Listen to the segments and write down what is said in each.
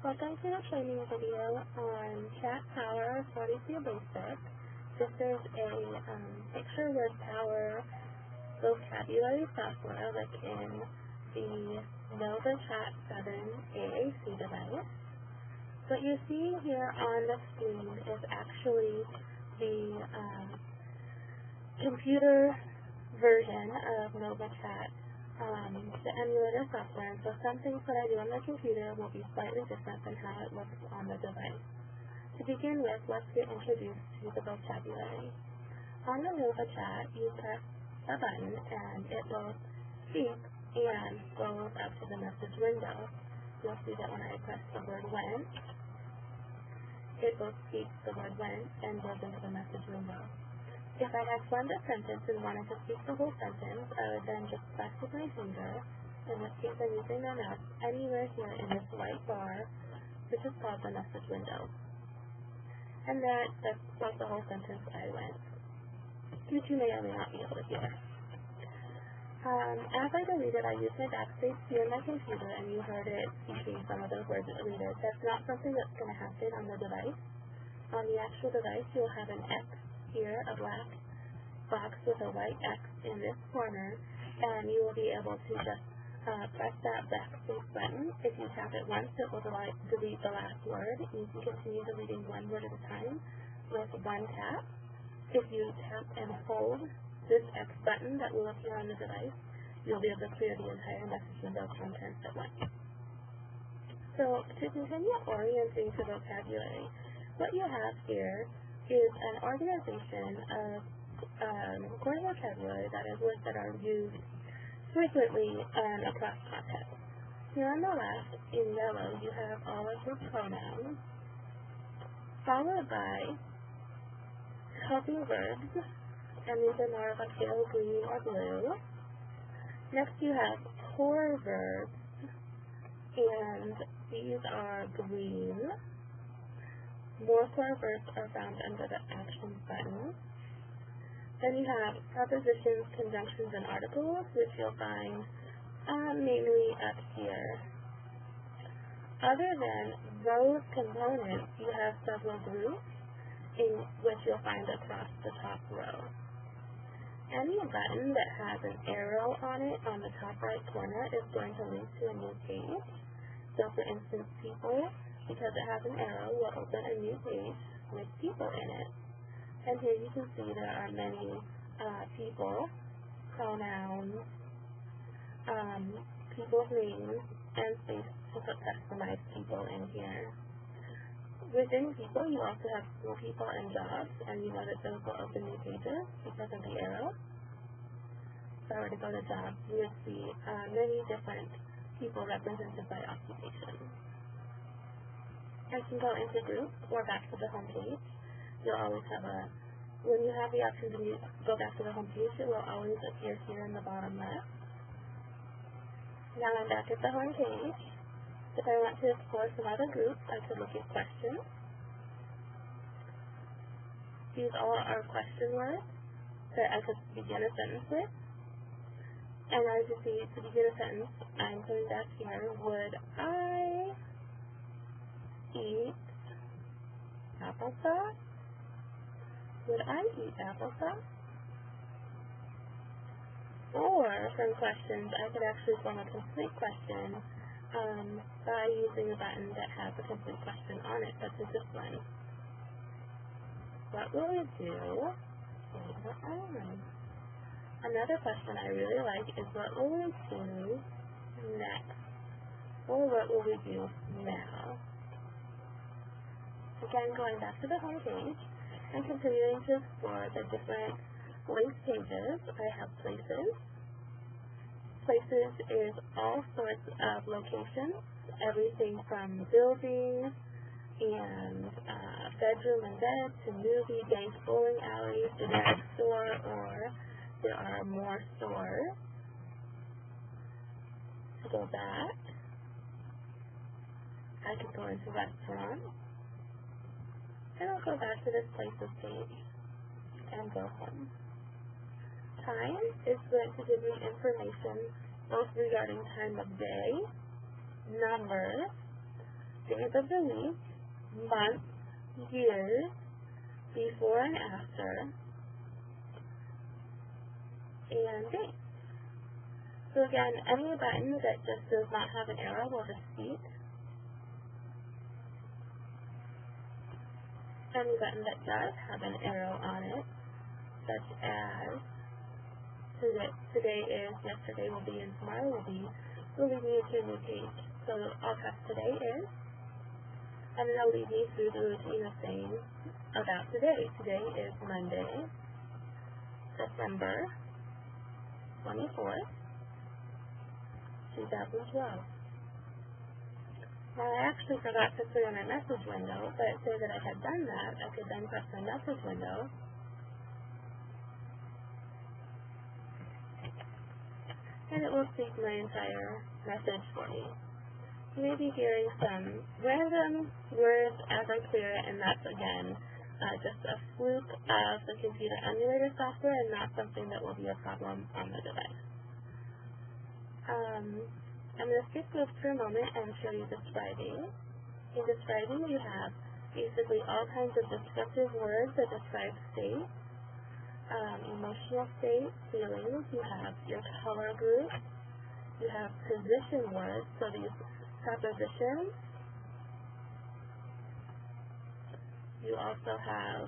Welcome to the training video on Chat Power 42 Basic. This is a picture word power vocabulary software like in the Nova Chat 7 AAC device. What you're seeing here on the screen is actually the computer version of Nova Chat. The emulator software, so some things that I do on the computer will be slightly different than how it looks on the device. To begin with, let's get introduced to the vocabulary. On the Nova Chat, you press a button and it will speak and goes up to the message window. You'll see that when I press the word went, it will speak the word went and goes into the message window. If I had formed a sentence and wanted to speak the whole sentence, I would then just press with my finger. In this case, I'm using my mouse anywhere here in this white bar, which is called the message window. And that's like the whole sentence I went, which you may or may not be able to hear. As I deleted, I used my backspace key on my computer, and you heard it speaking some of those words it deleted. That's not something that's going to happen on the device. On the actual device, you'll have an X here, a black box with a white X in this corner, and you will be able to just press that backspace button. If you tap it once, it will delete the last word. You can continue deleting one word at a time with one tap. If you tap and hold this X button that will appear on the device, you'll be able to clear the entire message window contents at once. So to continue orienting to vocabulary, what you have here is an organization of core vocabulary that is words that are used frequently across contexts. Here on the left, in yellow, you have all of the pronouns, followed by helping verbs, and these are more of a pale green or blue. Next you have core verbs, and these are green. More core verbs are found under the Actions button. Then you have prepositions, conjunctions, and articles, which you'll find mainly up here. Other than those components, you have several groups in which you'll find across the top row. Any button that has an arrow on it on the top right corner is going to link to a new page. So for instance, people, because it has an arrow, will open a new page with people in it. And here you can see there are many people, pronouns, people's names, and space to put customized people in here. Within people, you also have school people and jobs, and you know that those will open new pages because of the arrow. If I were to go to jobs, you would see many different people represented by occupation. I can go into groups or back to the home page. You'll always have when you have the option to go back to the home page, it will always appear here in the bottom left. Now I'm back at the home page. If I want to explore some other groups, I could look at questions. These all are question words that I could begin a sentence with. And as you see, to begin a sentence, I'm coming back here. Would I eat applesauce? Would I eat applesauce? Or, from questions, I could actually form a complete question by using a button that has a complete question on it, such as this one. What will we do later on? Another question I really like is what will we do next? Or what will we do now? Again, going back to the home page and continuing to explore the different linked pages, I have places. Places is all sorts of locations, everything from buildings and bedroom and bed to movie, bank, bowling alley, generic store, or there are more stores. To go back, I could go into restaurants. And I'll go back to this places page and go home. Time is going to give me information both regarding time of day, numbers, days of the week, months, years, before and after, and date. So again, any button that just does not have an arrow will just speak. Any button that does have an arrow on it, such as today is, yesterday will be, and tomorrow will be, will lead me to a new page. So I'll press today is, and it'll lead me through the routine of saying about today. Today is Monday, December 24th, 2012. Now, I actually forgot to clear my message window, but say that I had done that, I could then press my message window, and it will speak my entire message for me. You may be hearing some random words as I clear it, and that's, again, just a fluke of the computer emulator software and not something that will be a problem on the device. I'm going to skip groups for a moment and show you describing. In describing, you have basically all kinds of descriptive words that describe state, emotional state, feelings. You have your color group. You have position words, so these prepositions. You also have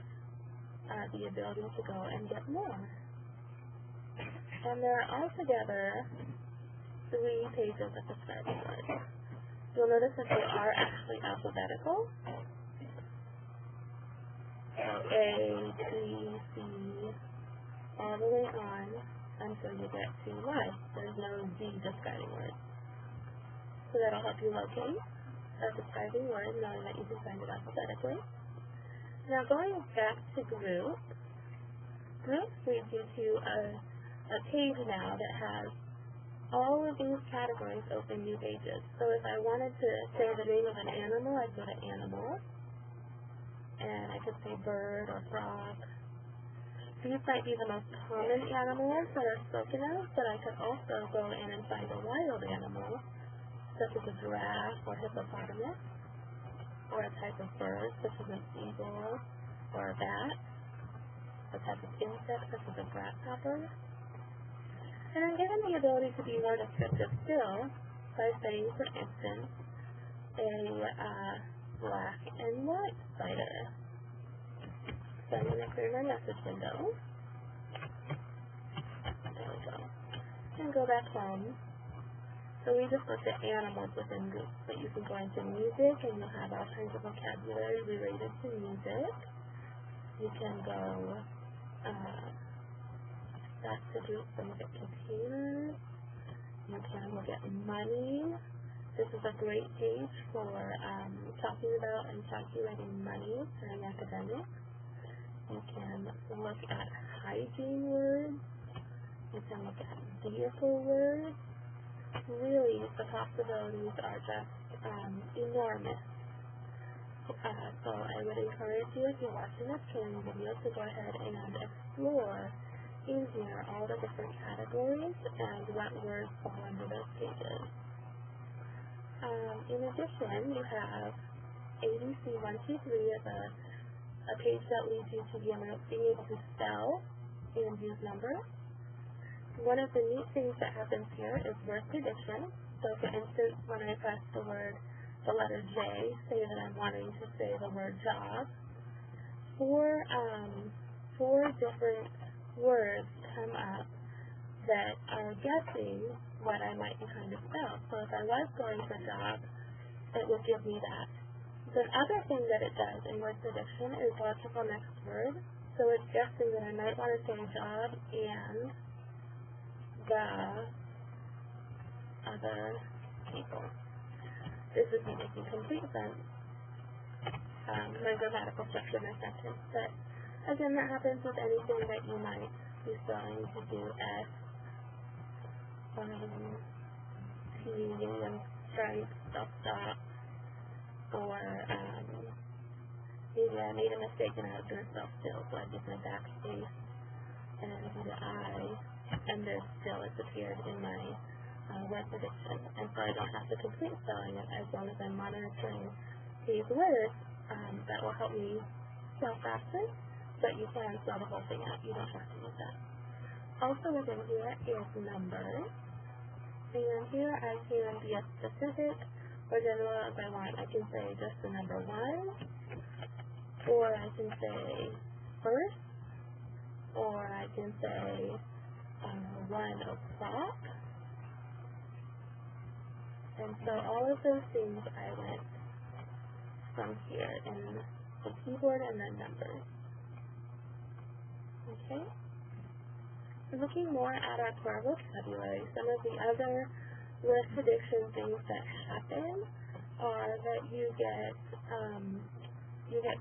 the ability to go and get more. And there are altogether 3 pages of describing words. You'll notice that they are actually alphabetical. So A, B, C, all the way on until you get to Y. There's no D describing words. So that'll help you locate a describing word, knowing that you can find it alphabetically. Now going back to group, groups leads you to a page now that has all of these categories open new pages. So if I wanted to say the name of an animal, I'd go to animal, and I could say bird or frog. These might be the most common animals that are spoken of, but I could also go in and find a wild animal, such as a giraffe or hippopotamus, or a type of bird, such as an eagle or a bat, a type of insect, such as a grasshopper. And I'm given the ability to be more descriptive still by saying, for instance, a black and white spider. So I'm going to clear my message window. There we go. And go back home. So we just looked at animals within groups, but you can go into music and you'll have all kinds of vocabulary related to music. You can go back to groups and look at containers. You can look at money. This is a great page for talking about and calculating money during academics. You can look at hygiene words. You can look at vehicle words. Really, the possibilities are just enormous. So I would encourage you, if you're watching this training video, to go ahead and explore in here all the different categories and what words fall under those pages. In addition, you have ABC 123 as a page that leads you to being able to spell and use numbers. One of the neat things that happens here is word prediction. So for instance, when I press the letter J, say that I'm wanting to say the word job, four different words come up that are guessing what I might be trying to spell. So if I was going for job, it would give me that. The other thing that it does in word prediction is logical next word. So it's guessing that I might want to say job and the other people. This isn't making complete sense. My grammatical structure of my sentence, but again, that happens with anything that you might be spelling to do S, T, and strike, stop, or maybe I made a mistake and I was going to spell still, so I did my backspace and do the I, and there's still, it's appeared in my word prediction, and so I don't have to complete spelling it as long as I'm monitoring these words. That will help me spell faster, but you can spell the whole thing out. You don't have to use that. Also within here is numbers, and here I can be as specific or general as I want. I can say just the number 1, or I can say first, or I can say 1 o'clock. And so all of those things I went from here in the keyboard and then numbers. Okay? Looking more at our core vocabulary, some of the other word prediction things that happen are that you get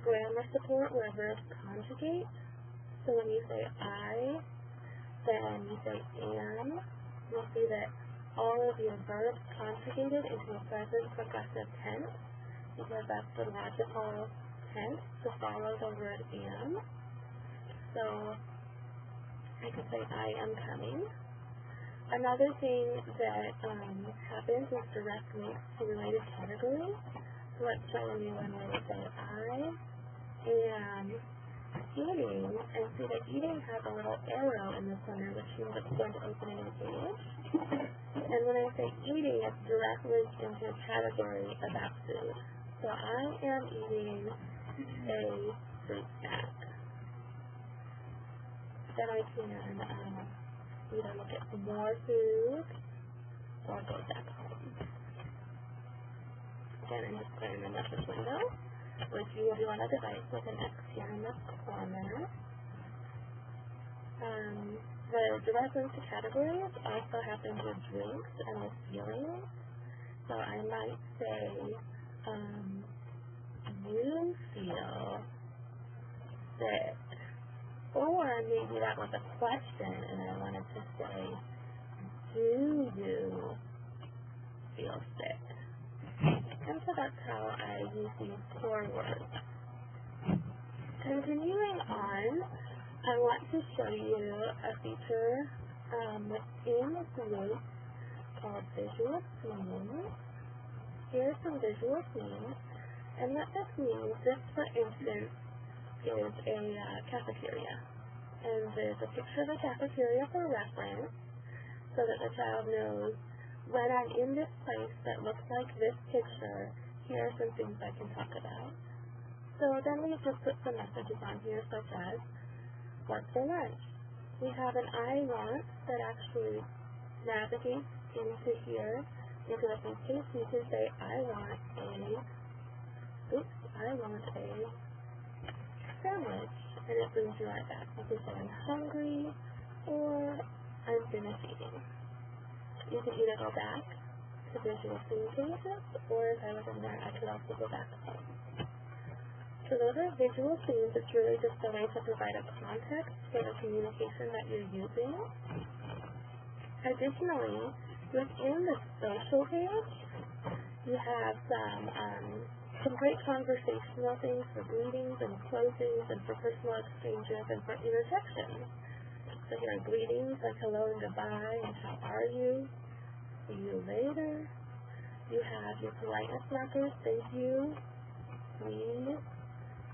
grammar support where verbs conjugate. So when you say I, then you say am, you'll see that all of your verbs conjugated into a present progressive tense, because that's the logical tense to follow the word am. So I can say I am coming. Another thing that happens is direct links to related categories. So let's try a new one where we say I am eating, and see that eating has a little arrow in the corner, which means it's going to open a new page. And when I say eating, it's direct linked into a category about food. So I am eating a fruit snack. Then I can either look at more food or go back home. Again, I'm just clearing the message window, which you will do on a device with an X here in the corner. The direct link to categories also happens with drinks and with feelings. So I might say, you feel sick. Or maybe that was a question and I wanted to say, do you feel sick? And so that's how I use these core words. Continuing on, I want to show you a feature within Group called Visual Themes. Here are some visual themes, and what this means, this for instance, is a cafeteria. And there's a picture of a cafeteria for reference, so that the child knows when I'm in this place that looks like this picture, here are some things I can talk about. So then we just put some messages on here, such as, what's for lunch? We have an I want that actually navigates into here, into the pink case. You can say, I want a sandwich, and it brings you right back. You can say, I'm hungry, or I'm finished eating. You can either go back to visual theme pages, or if I was in there, I could also go back home. So those are visual themes. It's really just a way to provide a context for the communication that you're using. Additionally, within the social page, you have some great conversational things for greetings and closings and for personal exchanges and for interjections. So here are greetings like hello and goodbye and how are you? See you later. You have your politeness markers, thank you, please,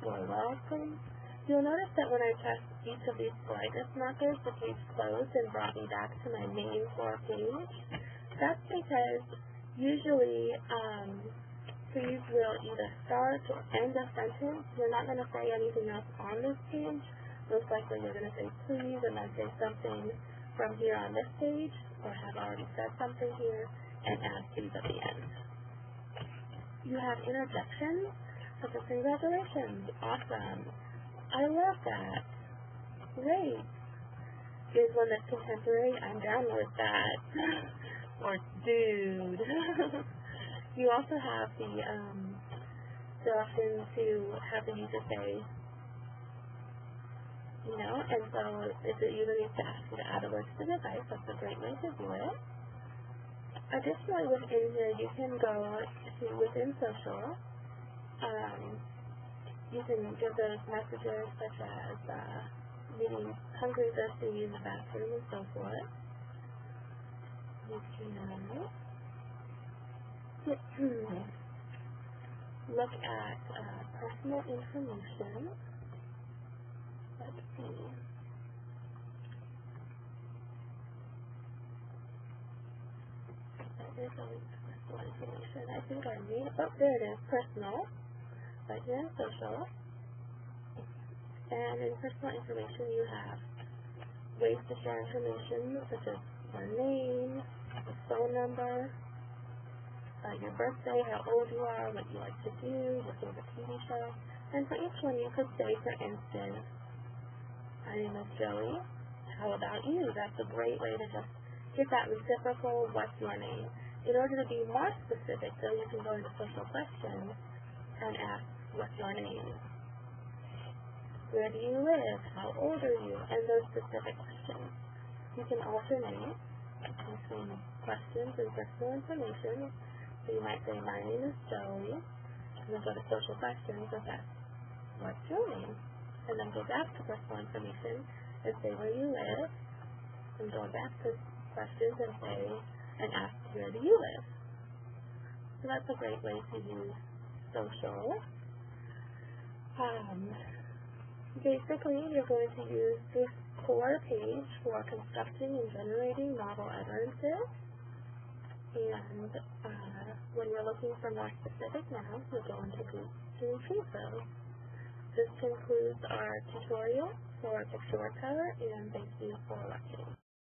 you're welcome. You'll notice that when I pressed each of these politeness markers, the page closed and brought me back to my main core page. That's because usually please will either start or end a sentence. You're not going to say anything else on this page. Most likely you're going to say please and then say something from here on this page, or have already said something here, and add please at the end. You have interjections, such as congratulations, awesome, I love that, great, is one that's contemporary, I'm down with that, or dude. You also have the option to have the user say, and so if the user needs to ask you to add a word to the device, that's a great way to do it. Additionally, within here, you can go to within social. You can give those messages such as being hungry, thirsty, in the bathroom, and so forth. you can look at personal information. Let's see. That is always personal information. I think I read. Oh, there it is. Personal. Right here in social. And in personal information, you have ways to share information, such as your name, your phone number, your birthday, how old you are, what you like to do, your favorite TV show. And for each one, you could say, for instance, my name is Joey. How about you? That's a great way to just get that reciprocal, what's your name? In order to be more specific, though, you can go into social questions and ask, what's your name? Where do you live? How old are you? And those specific questions. You can alternate between questions and personal information. So you might say, my name is Joey, and then go to social questions and ask, what's your name? And then go back to personal information and say where you live, and go back to questions and say, and ask, where do you live? So that's a great way to use social. Basically, you're going to use this core page for constructing and generating novel utterances. And when you're looking for more specific nouns, you'll go into Google to retrieve those. This concludes our tutorial for picture word power, and thank you for watching.